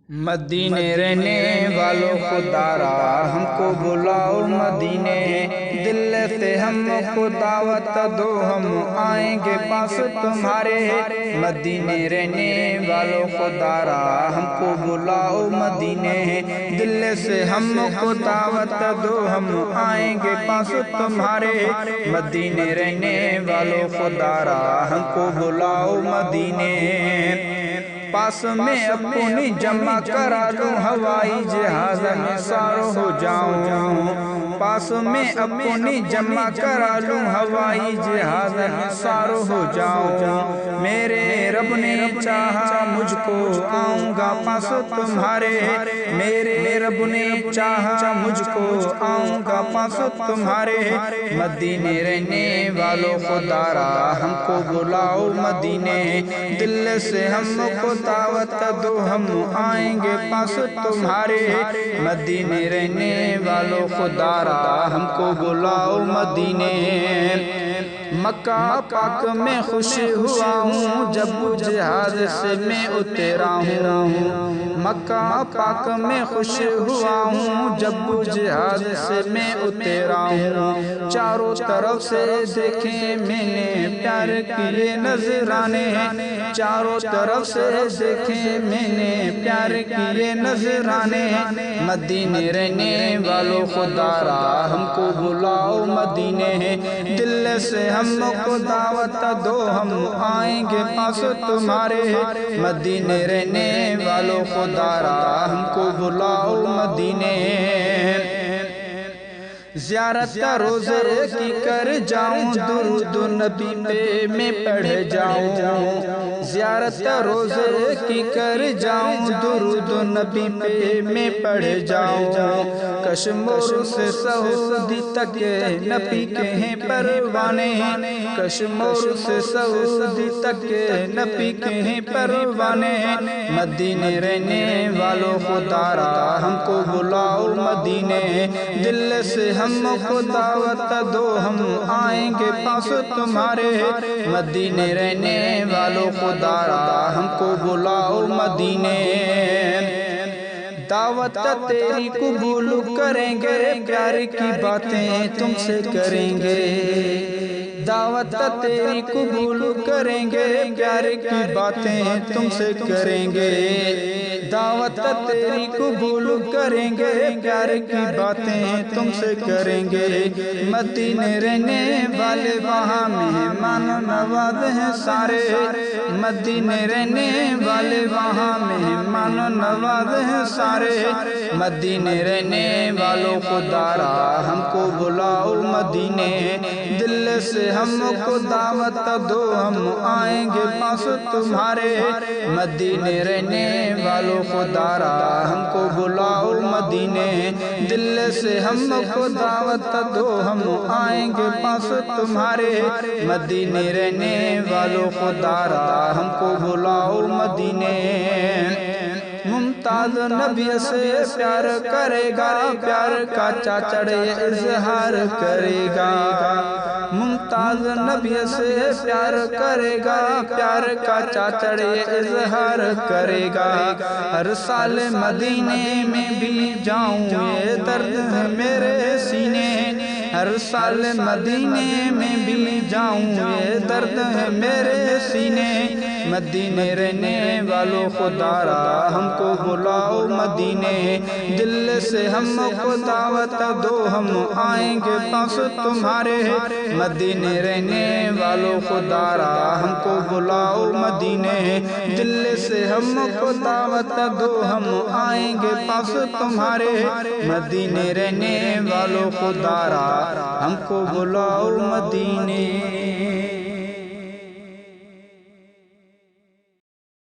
مدینے رہنے والوں خدارا ہم کو بلاؤ مدینے، دل سے ہم کو دعوت دو ہم آئیں گے پاس تمہارے۔ مدینے رہنے والوں خدارا ہم کو بلاؤ مدینے، دل سے ہم کو دعوت دو ہم آئیں گے پاس تمہارے۔ مدینے رہنے والوں خدارا ہم کو بلاؤ مدینے، پاس میں اپنی جمع کرا لوں ہوائی جہاز میں سوار ہو جاؤں، پاس میں اپنی جمع کرا لوں ہوائی جہاز میں سوار ہو جاؤں۔ میرے رب نے چاہا مجھ کو آؤں گا پاس تمہارے، میرے رب نے چاہا مجھ کو آؤں گا پاس تمہارے۔ مدینے رہنے والوں خدارا ہم کو بلاؤ مدینے، دل سے ہم کو دعوت دو ہم آئیں گے پاس تمہارے۔ مدینے رہنے والوں خدارا ہم کو بلاؤ مدینے، مکہ پاک میں خوش ہوا ہوں جب جہاز سے میں اترا ہوں، مکہ پاک میں خوش ہوا ہوں جب جہاز سے میں اترا ہوں۔ چاروں طرف سے دیکھیں میں نے پیار کیے نذرانے، چاروں طرف سے دیکھیں میں نے پیار کیے نذرانے۔ مدینے رہنے والوں خدارا ہم کو بلاؤ مدینے، دل سے ہم کو دعوت دو ہم آئیں گے پاس تمہارے۔ مدینے رہنے والوں خدارا ہم کو بلاؤ مدینے، زیارت روزے کی کر جاؤں درود نبی پہ میں پڑھ جاؤں، زیارت روزے کی کر جاؤں درود نبی پہ میں پڑھ جاؤں۔ کشمیر سے سعودی تک نبی کے ہیں پروانے، کشمیر سے سعودی تک نبی کے ہیں پروانے۔ مدینے رہنے والوں خدارا ہم کو بلاؤ مدینے، دل سے ہم کو دعوت دو ہم آئیں گے پاس تمہارے۔ مدینے رہنے والوں خدارا ہم کو بلاؤ مدینے، دعوت تیری قبول کریں گے پیار کی باتیں تم سے کریں گے، دعوت تیری قبول کریں گے پیار کی باتیں تم سے کریں گے، دعوت تیری قبول کریں گے پیار کی باتیں تم سے کریں گے۔ مدینے رہنے والے وہاں مہمان نواز ہیں سارے، مدینے رہنے والے وہاں مہمان نواز ہیں سارے۔ مدینے رہنے والوں خدارا ہم کو بلاؤ مدینے، دل سے ہم کو دعوت دو ہم آئیں گے پاس تمہارے۔ مدینے رہنے والوں خدارا ہم کو بلاؤ مدینے، دل سے ہم کو دعوت دو ہم آئیں گے پاس تمہارے۔ مدینے رہنے والوں خدارا ہم کو بلاؤ مدینے، ممتاز نبی سے پیار کرے گا پیار کا چاچڑ اظہار کرے گا، ممتاز نبی سے پیار کرے گا پیار کا چاچڑ اظہار کرے گا۔ ہر سال مدینے میں بھی جاؤں یہ درد ہے میرے سینے، ہر سال مدینے میں بھی جاؤں یہ درد ہے میرے سینے۔ مدینے رہنے والوں خدارا ہم کو بلاؤ مدینے، دل سے ہم کو دعوت دو ہم آئیں گے پاس تمہارے۔ مدینے رہنے والوں خدارا ہم کو بلاؤ مدینے، دل سے ہم کو دعوت دو ہم آئیں گے پاس تمہارے۔ مدینے رہنے والوں خدارا ہم کو بلاؤ مدینے۔